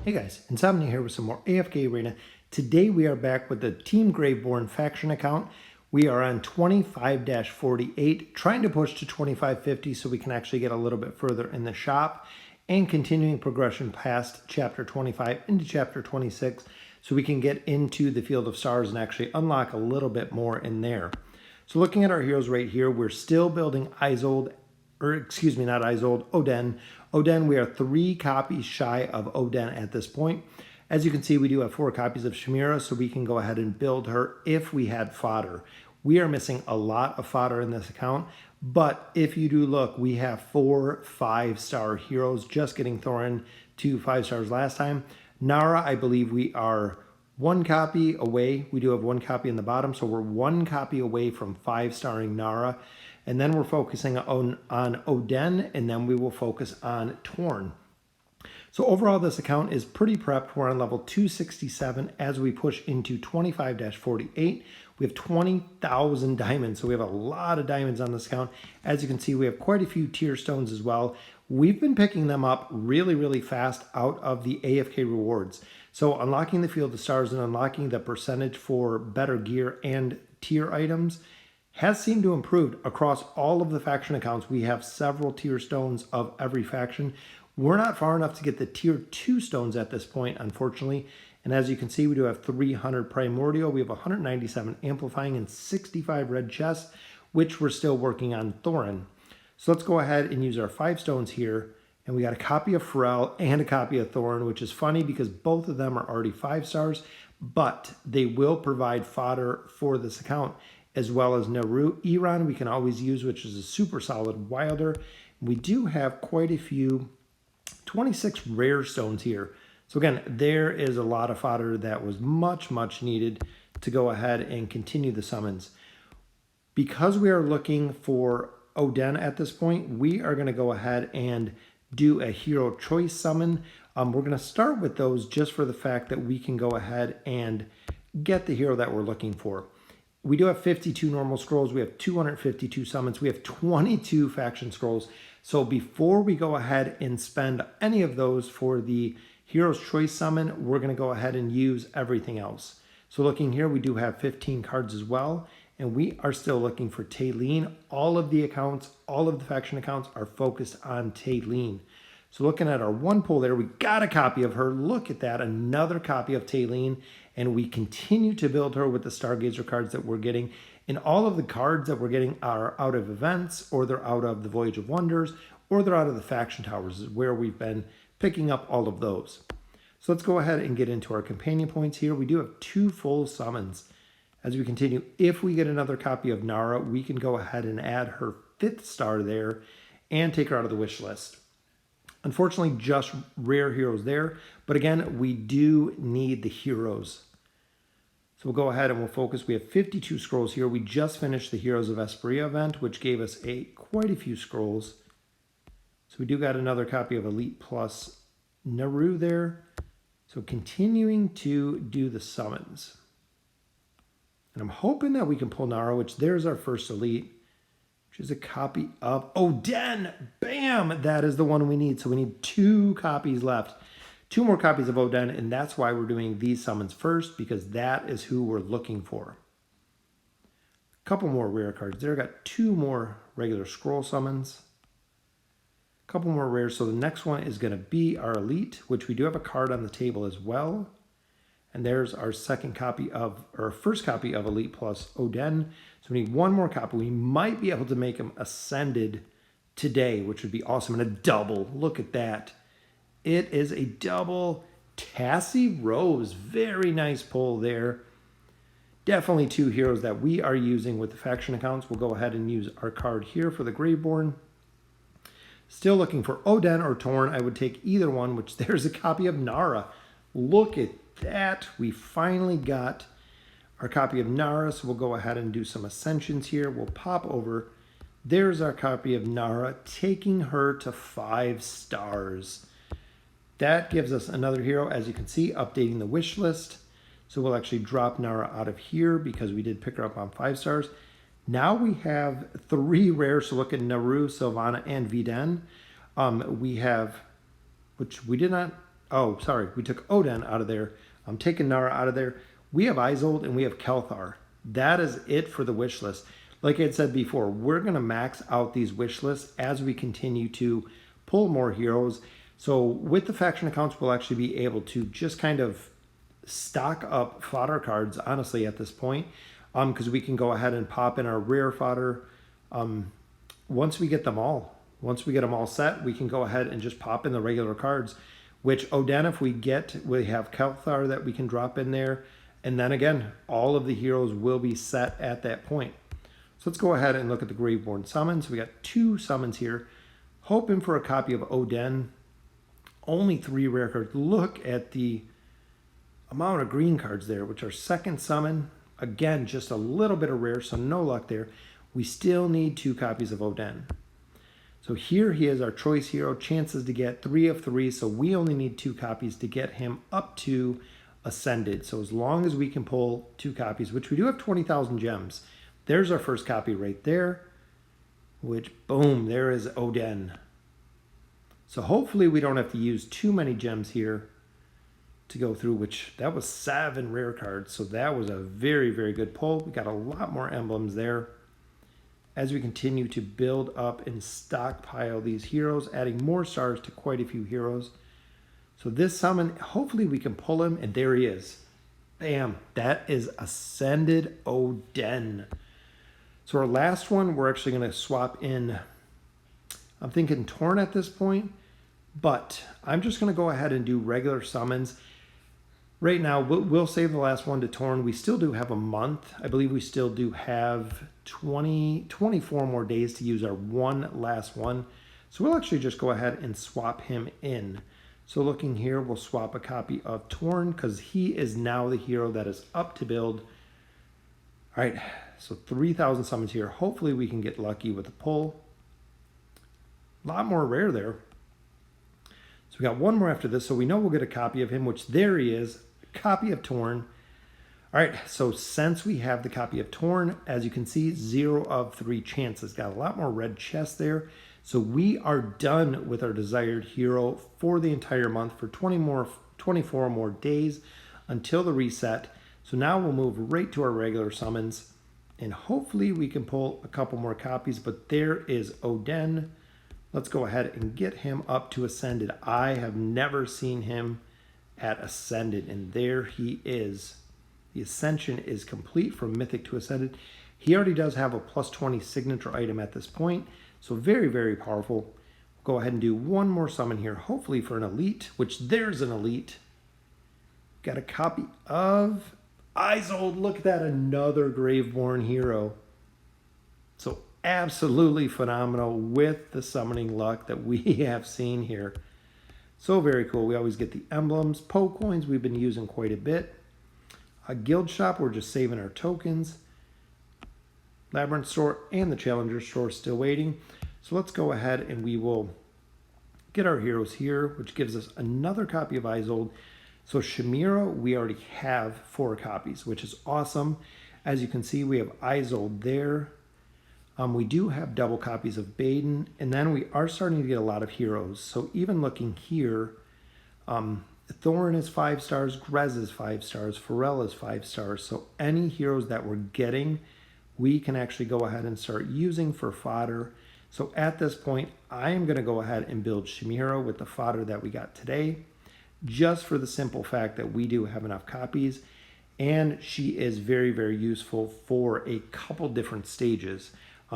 Hey guys, Insomnia here with some more AFK Arena. Today we are back with the Team Graveborn faction account. We are on 25-48, trying to push to 2550 so we can actually get a little bit further in the shop, and continuing progression past Chapter 25 into Chapter 26 so we can get into the Field of Stars and actually unlock a little bit more in there. So looking at our heroes right here, we're still building Oden. Oden, we are 3 copies shy of Oden at this point. As you can see, we do have 4 copies of Shamira, so we can go ahead and build her if we had fodder. We are missing a lot of fodder in this account, but if you do look, we have 4 5-star heroes, just getting Thorin to 5 stars last time. Nara, I believe we are 1 copy away. We do have 1 copy in the bottom, so we're 1 copy away from 5-starring Nara. And then we're focusing on Oden, and then we will focus on Torn. So overall, this account is pretty prepped. We're on level 267 as we push into 25-48. We have 20,000 diamonds, so we have a lot of diamonds on this account. As you can see, we have quite a few tier stones as well. We've been picking them up really, really fast out of the AFK rewards. So unlocking the Field of Stars and unlocking the percentage for better gear and tier items has seemed to improve across all of the faction accounts. We have several tier stones of every faction. We're not far enough to get the tier 2 stones at this point, unfortunately. And as you can see, we do have 300 primordial. We have 197 amplifying and 65 red chests, which we're still working on Thorin. So let's go ahead and use our 5 stones here. And we got a copy of Pharrell and a copy of Thorin, which is funny because both of them are already 5 stars, but they will provide fodder for this account, as well as Naru. Iran we can always use, which is a super solid wilder. We do have quite a few 26 rare stones here. So again, there is a lot of fodder that was much needed to go ahead and continue the summons. Because we are looking for Oden at this point, we are going to go ahead and do a hero choice summon. We're going to start with those just for the fact that we can go ahead and get the hero that we're looking for. We do have 52 normal scrolls. We have 252 summons. We have 22 faction scrolls. So before we go ahead and spend any of those for the Hero's Choice summon, we're going to go ahead and use everything else. So looking here, we do have 15 cards as well. And we are still looking for Taylene. All of the accounts, all of the faction accounts are focused on Taylene. So looking at our 1 pull there, we got a copy of her. Look at that, another copy of Taylene. And we continue to build her with the Stargazer cards that we're getting. And all of the cards that we're getting are out of events, or they're out of the Voyage of Wonders, or they're out of the faction towers, is where we've been picking up all of those. So let's go ahead and get into our companion points here. We do have 2 full summons. As we continue, if we get another copy of Nara, we can go ahead and add her 5th star there and take her out of the wish list. Unfortunately, just rare heroes there. But again, we do need the heroes. So we'll go ahead and we'll focus. We have 52 scrolls here. We just finished the Heroes of Esperia event, which gave us quite a few scrolls. So we do got another copy of Elite Plus Naru there. So continuing to do the summons. And I'm hoping that we can pull Nara, which there's our first Elite, which is a copy of Oden. Bam! That is the one we need. So we need 2 copies left. 2 more copies of Oden, and that's why we're doing these summons first, because that is who we're looking for. A couple more rare cards there. Got 2 more regular scroll summons. A couple more rares. So the next one is going to be our Elite, which we do have a card on the table as well. And there's our first copy of Elite Plus Oden. So we need 1 more copy. We might be able to make him Ascended today, which would be awesome. And a double. Look at that. It is a double Tassie Rose. Very nice pull there. Definitely 2 heroes that we are using with the faction accounts. We'll go ahead and use our card here for the Graveborn. Still looking for Oden or Torn. I would take either one, which there's a copy of Nara. Look at that. We finally got our copy of Nara. So we'll go ahead and do some ascensions here. We'll pop over. There's our copy of Nara, taking her to 5 stars. That gives us another hero, as you can see, updating the wish list. So we'll actually drop Nara out of here because we did pick her up on 5 stars. Now we have 3 rares to look at: Naru, Sylvana, and Viden. We have, which we did not Oh, sorry, we took Oden out of there. I'm taking Nara out of there. We have Isolde and we have Kelthar. That is it for the wish list. Like I had said before, we're going to max out these wish lists as we continue to pull more heroes. So with the faction accounts, we'll actually be able to just kind of stock up fodder cards, honestly, at this point, because we can go ahead and pop in our rare fodder once we get them all. Once we get them all set, we can go ahead and just pop in the regular cards, which Oden, if we have Kelthar that we can drop in there. And then again, all of the heroes will be set at that point. So let's go ahead and look at the Graveborn summons. We got 2 summons here. Hoping for a copy of Oden. Only 3 rare cards. Look at the amount of green cards there, which are second summon. Again, just a little bit of rare, so no luck there. We still need 2 copies of Oden. So here he is, our choice hero. Chances to get 3 of 3, so we only need 2 copies to get him up to Ascended. So as long as we can pull 2 copies, which we do have 20,000 gems. There's our first copy right there, which, boom, there is Oden. So hopefully we don't have to use too many gems here to go through, which that was 7 rare cards. So that was a very, very good pull. We got a lot more emblems there as we continue to build up and stockpile these heroes, adding more stars to quite a few heroes. So this summon, hopefully we can pull him, and there he is. Bam, that is Ascended Oden. So our last one, we're actually going to swap in, I'm thinking Torn at this point, but I'm just going to go ahead and do regular summons. Right now, we'll save the last one to Torn. We still do have a month. I believe we still do have 24 more days to use our last one. So we'll actually just go ahead and swap him in. So looking here, we'll swap a copy of Torn because he is now the hero that is up to build. All right, so 3,000 summons here. Hopefully we can get lucky with a pull. A lot more rare there. So we got one more after this, so we know we'll get a copy of him, which there he is, a copy of Torn. All right, so since we have the copy of Torn, as you can see, 0 of 3 chances. Got a lot more red chests there. So we are done with our desired hero for the entire month for 24 more days until the reset. So now we'll move right to our regular summons, and hopefully we can pull a couple more copies, but there is Oden. Let's go ahead and get him up to Ascended. I have never seen him at Ascended, and there he is. The Ascension is complete from Mythic to Ascended. He already does have a plus 20 signature item at this point, so very, very powerful. We'll go ahead and do one more summon here, hopefully for an Elite, which there's an Elite. Got a copy of Isolde. Look at that, another Graveborn hero. So absolutely phenomenal with the summoning luck that we have seen here. So very cool. We always get the emblems. Poe coins we've been using quite a bit. A guild shop, we're just saving our tokens. Labyrinth store and the Challenger store still waiting. So let's go ahead and we will get our heroes here, which gives us another copy of Isolde. So Shamira, we already have 4 copies, which is awesome. As you can see, we have Isolde there. We do have double copies of Baden, and then we are starting to get a lot of heroes. So even looking here, Thorn is 5 stars, Grez is 5 stars, Pharrell is 5 stars. So any heroes that we're getting, we can actually go ahead and start using for fodder. So at this point, I am going to go ahead and build Shamira with the fodder that we got today, just for the simple fact that we do have enough copies, and she is very, very useful for a couple different stages.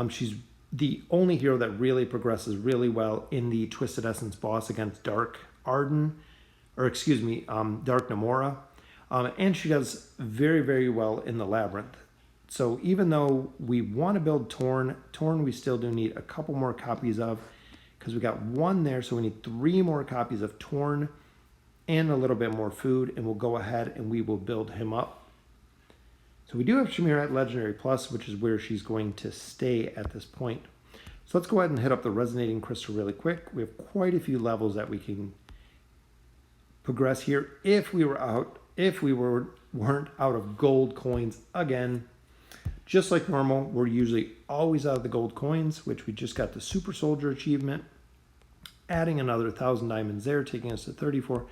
She's the only hero that really progresses really well in the Twisted Essence boss against Dark Namora. And she does very, very well in the Labyrinth. So even though we want to build Torn we still do need a couple more copies of, because we got 1 there, so we need 3 more copies of Torn and a little bit more food, and we'll go ahead and we will build him up. So we do have Shamira at Legendary Plus, which is where she's going to stay at this point. So let's go ahead and hit up the Resonating Crystal really quick. We have quite a few levels that we can progress here if we weren't out of gold coins again. Just like normal, we're usually always out of the gold coins, which we just got the Super Soldier achievement, adding another 1,000 diamonds there, taking us to 34.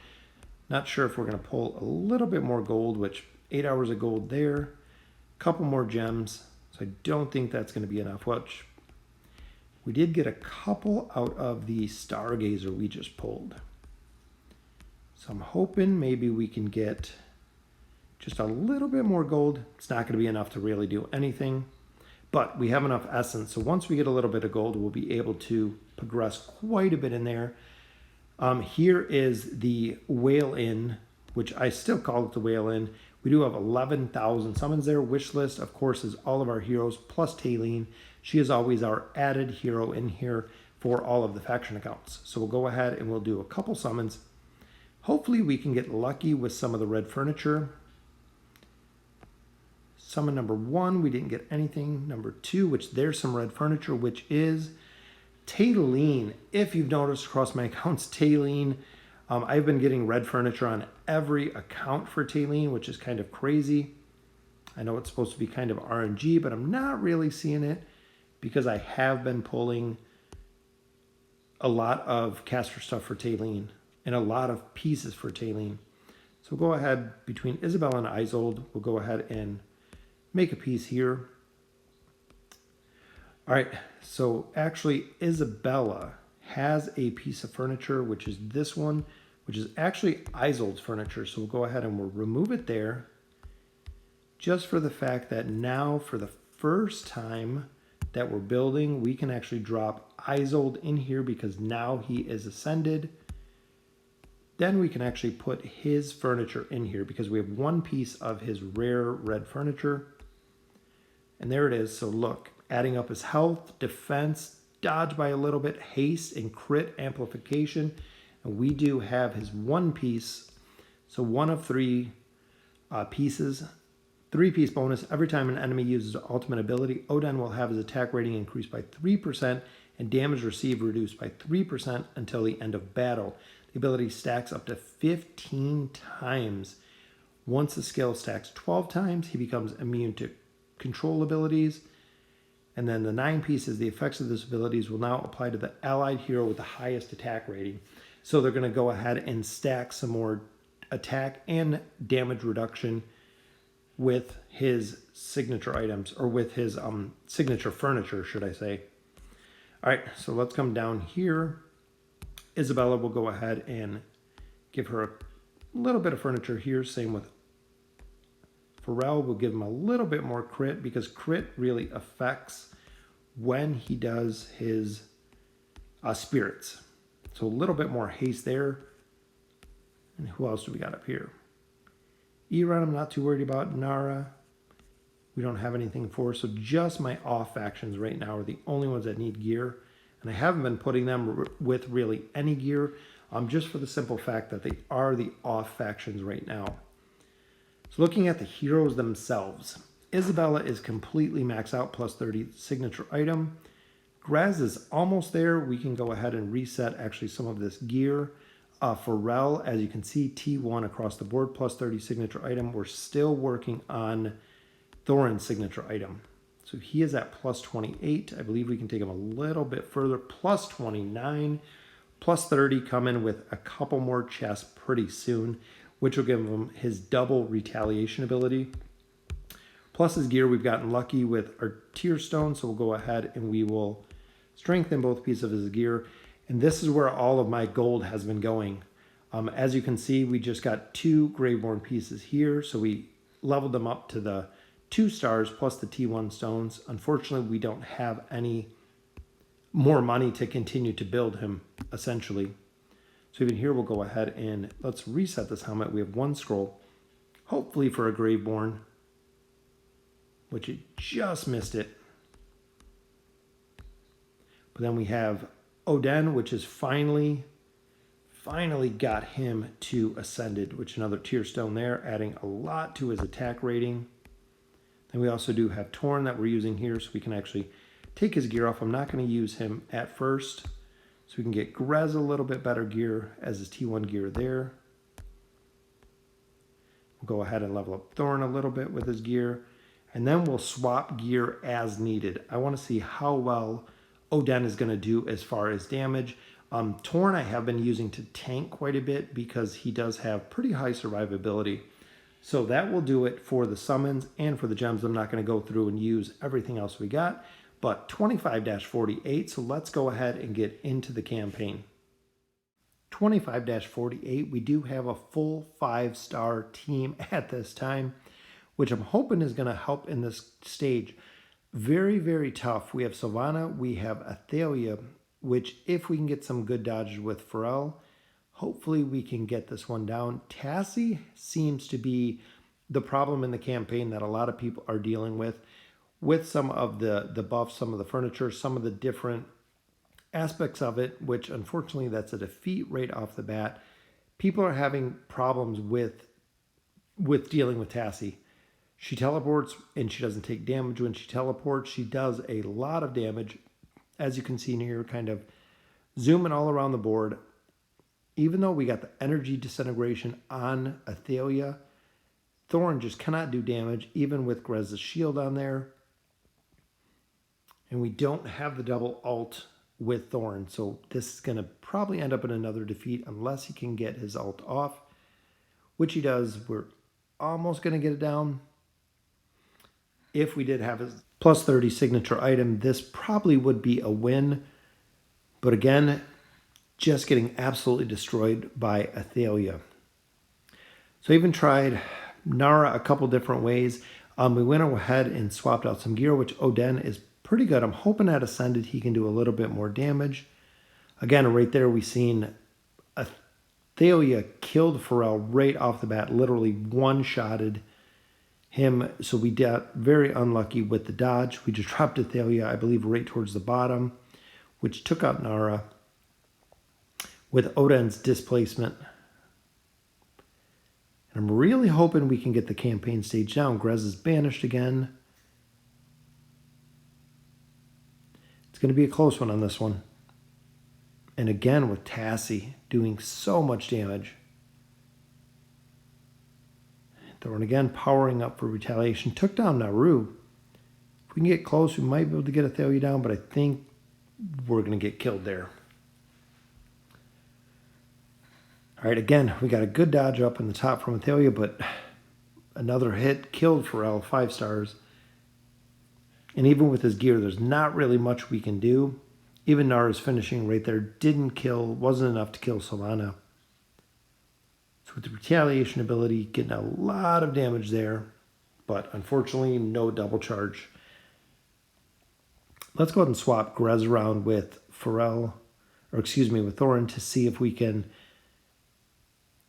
Not sure if we're going to pull a little bit more gold, which 8 hours of gold there, a couple more gems. So I don't think that's going to be enough, which we did get a couple out of the Stargazer we just pulled. So I'm hoping maybe we can get just a little bit more gold. It's not going to be enough to really do anything, but we have enough essence. So once we get a little bit of gold, we'll be able to progress quite a bit in there. Here is the Whale Inn, which I still call it the Whale Inn. We do have 11,000 summons there. Wish list, of course, is all of our heroes plus Taylene. She is always our added hero in here for all of the faction accounts. So we'll go ahead and we'll do a couple summons. Hopefully we can get lucky with some of the red furniture. Summon number 1, we didn't get anything. Number 2, which there's some red furniture, which is Taylene. If you've noticed across my accounts, Taylene, I've been getting red furniture on every account for Taylene, which is kind of crazy. I know it's supposed to be kind of RNG, but I'm not really seeing it because I have been pulling a lot of caster stuff for Taylene and a lot of pieces for Taylene. So we'll go ahead between Isabella and Isolde. We'll go ahead and make a piece here. All right, so actually Isabella has a piece of furniture, which is this one, which is actually Isolde's furniture. So we'll go ahead and we'll remove it there just for the fact that now for the first time that we're building, we can actually drop Isolde in here because now he is ascended. Then we can actually put his furniture in here because we have one piece of his rare red furniture. And there it is. So look, adding up his health, defense, dodge by a little bit, haste, and crit amplification. And we do have his one piece. So 1 of 3 pieces. 3-piece bonus. Every time an enemy uses an ultimate ability, Oden will have his attack rating increased by 3% and damage received reduced by 3% until the end of battle. The ability stacks up to 15 times. Once the skill stacks 12 times, he becomes immune to control abilities. And then the 9 pieces, the effects of these abilities will now apply to the allied hero with the highest attack rating. So they're going to go ahead and stack some more attack and damage reduction with his signature items, or with his signature furniture, should I say. All right, so let's come down here. Isabella will go ahead and give her a little bit of furniture here. Same with Pharrell. We'll give him a little bit more crit because crit really affects when he does his spirits. So a little bit more haste there. And who else do we got up here? Iran, I'm not too worried about. Nara, we don't have anything for. So just my off factions right now are the only ones that need gear. And I haven't been putting them with really any gear, just for the simple fact that they are the off factions right now. So looking at the heroes themselves, Isabella is completely maxed out, plus 30 signature item. Graz is almost there. We can go ahead and reset actually some of this gear. Pharrell, as you can see, T1 across the board, plus 30 signature item. We're still working on Thorin's signature item. So he is at plus 28. I believe we can take him a little bit further, plus 29, plus 30, come in with a couple more chests pretty soon, which will give him his double retaliation ability. Plus his gear, we've gotten lucky with our tier stone, so we'll go ahead and we will strengthen both pieces of his gear. And this is where all of my gold has been going. As you can see, we just got 2 Graveborn pieces here, so we leveled them up to the 2 stars plus the T1 stones. Unfortunately, we don't have any more money to continue to build him, essentially. So even here, we'll go ahead and let's reset this helmet. We have 1 scroll, hopefully for a Graveborn, which it just missed it. But then we have Oden, which is finally got him to Ascended, which another tier stone there, adding a lot to his attack rating. Then we also do have Torn that we're using here, so we can actually take his gear off. I'm not going to use him at first, so we can get Grez a little bit better gear as his T1 gear there. We'll go ahead and level up Thorn a little bit with his gear, and then we'll swap gear as needed. I want to see how well Oden is going to do as far as damage. Torn I have been using to tank quite a bit because he does have pretty high survivability. So that will do it for the summons and for the gems. I'm not going to go through and use everything else we got, but 25-48. So let's go ahead and get into the campaign. 25-48, we do have a full 5-star team at this time, which I'm hoping is going to help in this stage. Very, very tough. We have Sylvana, we have Athalia, which if we can get some good dodges with Pharrell, hopefully we can get this one down. Tassie seems to be the problem in the campaign that a lot of people are dealing with some of the buffs, some of the furniture, some of the different aspects of it, which unfortunately that's a defeat right off the bat. People are having problems with dealing with Tassie. She teleports and she doesn't take damage when she teleports. She does a lot of damage, as you can see here, kind of zooming all around the board. Even though we got the energy disintegration on Athalia, Thorin just cannot do damage, even with Grez's shield on there. And we don't have the double ult with Thorin, so this is going to probably end up in another defeat unless he can get his ult off, which he does. We're almost going to get it down. If we did have his plus 30 signature item, this probably would be a win. But again, just getting absolutely destroyed by Athalia. So I even tried Nara a couple different ways. We went ahead and swapped out some gear, which Oden is pretty good. I'm hoping at Ascended he can do a little bit more damage. Again, right there we seen Athalia killed Pharrell right off the bat, literally one-shotted him. So we got very unlucky with the dodge. We just dropped Athalia, I believe, right towards the bottom, which took out Nara with Oden's displacement. And I'm really hoping we can get the campaign stage down. Grez is banished again. It's going to be a close one on this one. And again with Tassie doing so much damage. Thorin again powering up for retaliation. Took down Naru. If we can get close, we might be able to get Athalia down, but I think we're going to get killed there. All right, again, we got a good dodge up in the top from Athalia, but another hit killed Pharrell, 5 stars. And even with his gear, there's not really much we can do. Even Nara's finishing right there wasn't enough to kill Sylvana. So with the retaliation ability, getting a lot of damage there, but unfortunately, no double charge. Let's go ahead and swap Grez around with with Thorin to see if we can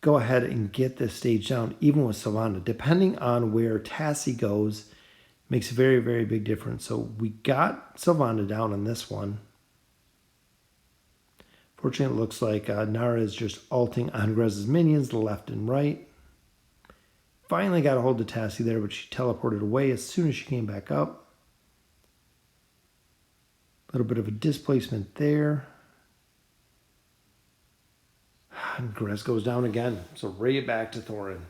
go ahead and get this stage down, even with Sylvana. Depending on where Tassie goes, makes a very, very big difference. So we got Sylvana down on this one. Fortunately, it looks like Nara is just ulting on Grez's minions, left and right. Finally got a hold of Tassie there, but she teleported away as soon as she came back up. A little bit of a displacement there. And Grez goes down again. So right back to Thorin.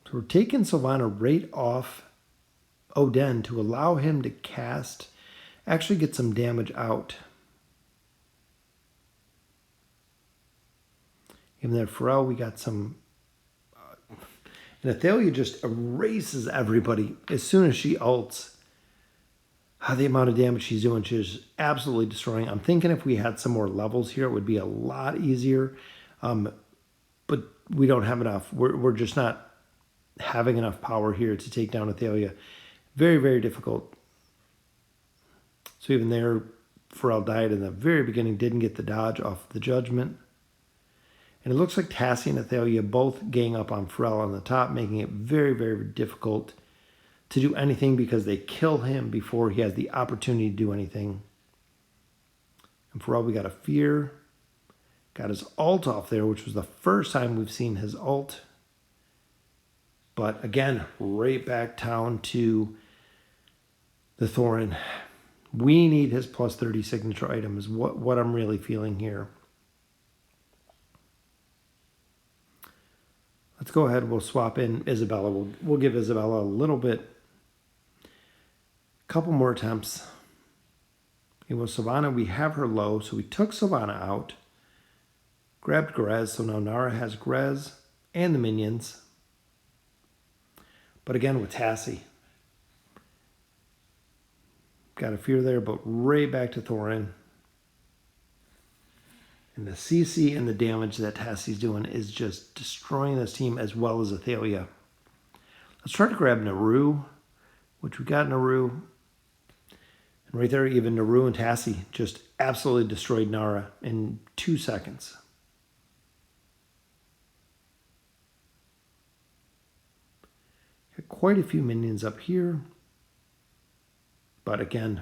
So we're taking Sylvana right off Oden to allow him to cast, actually get some damage out. Even there, Pharrell, we got some. And Athalia just erases everybody as soon as she ults. The amount of damage she's doing, she's absolutely destroying. I'm thinking if we had some more levels here, it would be a lot easier. But we don't have enough. We're just not having enough power here to take down Athalia. Very, very difficult. So even there, Pharrell died in the very beginning, didn't get the dodge off the judgment. And it looks like Tassie and Athalia both gang up on Pharrell on the top, making it very, very difficult to do anything because they kill him before he has the opportunity to do anything. And Pharrell, we got a fear. Got his ult off there, which was the first time we've seen his ult. But again, right back down to the Thorin. We need his plus 30 signature item is what I'm really feeling here. Let's go ahead. We'll swap in Isabella. We'll give Isabella a little bit, couple more attempts. It was Sylvana. We have her low, so we took Sylvana out. Grabbed Grez, so now Nara has Grez and the minions. But again with Tassie. Got a fear there, but right back to Thorin. And the CC and the damage that Tassie's doing is just destroying this team as well as Athalia. Let's try to grab Naru, which we got Naru. And right there, even Naru and Tassie just absolutely destroyed Nara in 2 seconds. Got quite a few minions up here. But again,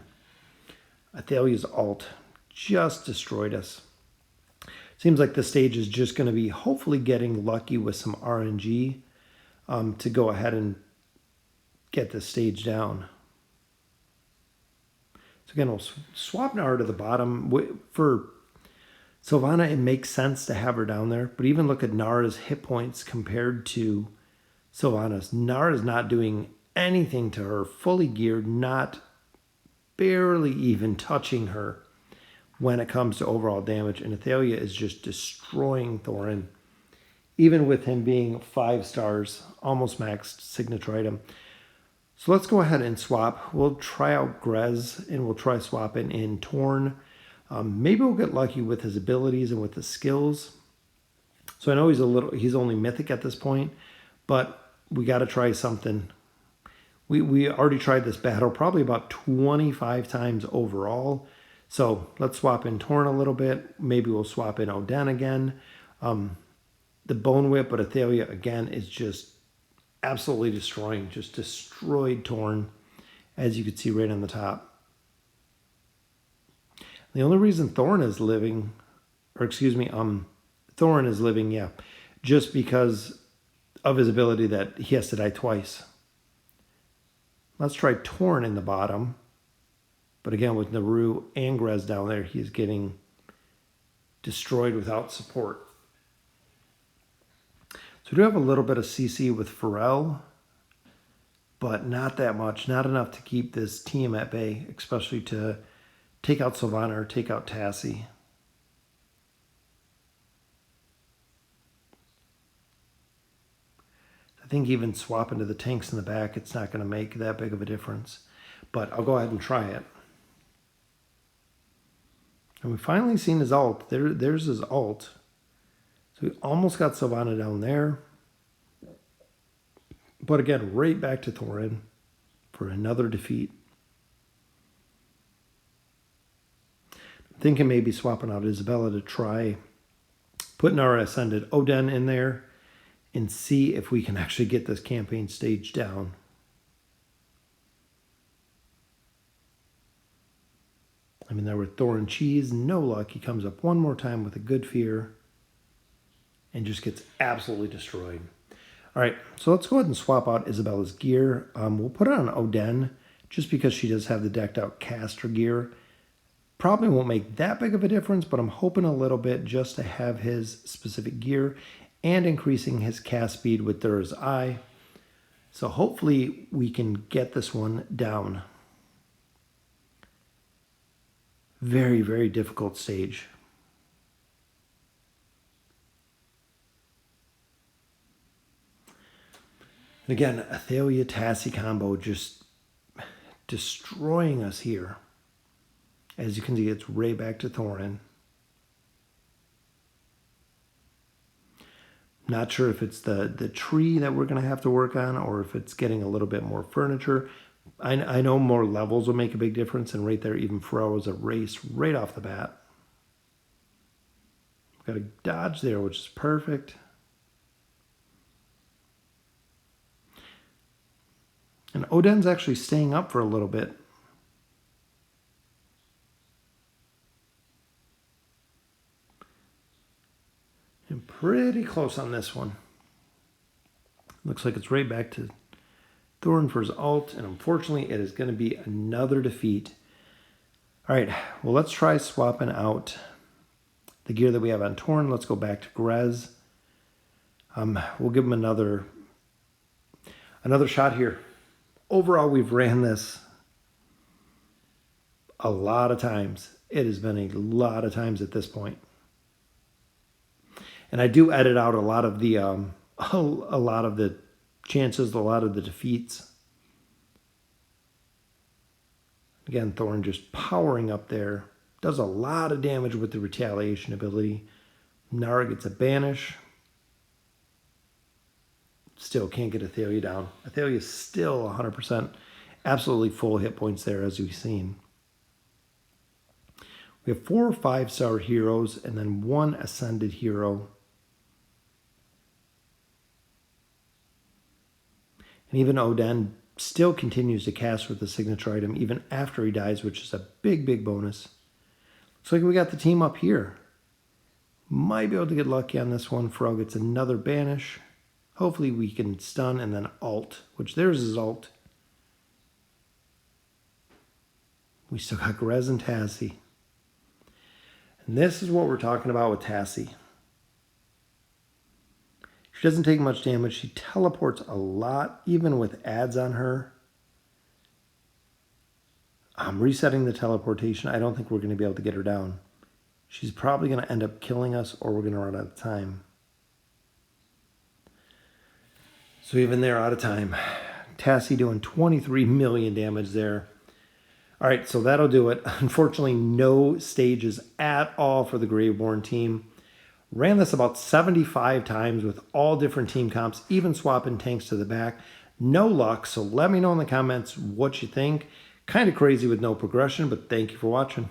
Athalia's ult just destroyed us. Seems like the stage is just going to be hopefully getting lucky with some RNG to go ahead and get this stage down. So again, we'll swap Nara to the bottom. For Sylvana, it makes sense to have her down there. But even look at Nara's hit points compared to Sylvana's. Nara's not doing anything to her. Fully geared, not barely even touching her when it comes to overall damage. And Athalia is just destroying Thorin. Even with him being 5 stars, almost maxed signature item. So let's go ahead and swap. We'll try out Grez and we'll try swapping in Torn. Maybe we'll get lucky with his abilities and with his skills. So I know he's only mythic at this point, but we got to try something. We already tried this battle probably about 25 times overall. So let's swap in Torn a little bit. Maybe we'll swap in Oden again. The Bone Whip, but Athalia again is just absolutely destroying. Just destroyed Torn, as you can see right on the top. The only reason Thorin is living, Thorin is living, yeah, just because of his ability that he has to die twice. Let's try Torn in the bottom. But again, with Naru and Grez down there, he's getting destroyed without support. So we do have a little bit of CC with Pharrell, but not that much. Not enough to keep this team at bay, especially to take out Sylvana or take out Tassie. I think even swapping to the tanks in the back, it's not going to make that big of a difference. But I'll go ahead and try it. And we finally seen his ult. There's his ult. So we almost got Sylvana down there. But again, right back to Thorin for another defeat. I'm thinking maybe swapping out Isabella to try putting our Ascended Oden in there and see if we can actually get this campaign stage down. I mean, there with Thorin Cheese, no luck. He comes up one more time with a good fear and just gets absolutely destroyed. All right, so let's go ahead and swap out Isabella's gear. We'll put it on Oden just because she does have the decked out caster gear. Probably won't make that big of a difference, but I'm hoping a little bit just to have his specific gear and increasing his cast speed with Thur's Eye. So hopefully we can get this one down. Very, very difficult stage. And again, Athalia Tassie combo just destroying us here. As you can see, it's right back to Thorin. Not sure if it's the tree that we're going to have to work on or if it's getting a little bit more furniture. I know more levels will make a big difference, and right there, even Pharrell was a race right off the bat. Got a dodge there, which is perfect. And Oden's actually staying up for a little bit. And pretty close on this one. Looks like it's right back to Thorin for his ult, and unfortunately it is going to be another defeat. All right, well, let's try swapping out the gear that we have on Thorin. Let's go back to Grez. We'll give him another shot here. Overall, we've ran this a lot of times. It has been a lot of times at this point. And I do edit out a lot of the chances, a lot of the defeats. Again, Thorn just powering up there. Does a lot of damage with the retaliation ability. Nara gets a banish. Still can't get Athalia down. Athalia is still 100%. Absolutely full hit points there, as we've seen. We have 4 5-star heroes and then 1 ascended hero. And even Oden still continues to cast with the signature item even after he dies, which is a big, big bonus. Looks like we got the team up here. Might be able to get lucky on this one. Frog gets another banish. Hopefully we can stun and then ult, which there's his ult. We still got Grez and Tassie. And this is what we're talking about with Tassie. She doesn't take much damage. She teleports a lot, even with ads on her. I'm resetting the teleportation. I don't think we're going to be able to get her down. She's probably going to end up killing us, or we're going to run out of time. So even they're out of time. Tassie doing 23 million damage there. All right, so that'll do it. Unfortunately, no stages at all for the Graveborn team. Ran this about 75 times with all different team comps, even swapping tanks to the back. No luck, so let me know in the comments what you think. Kind of crazy with no progression, but thank you for watching.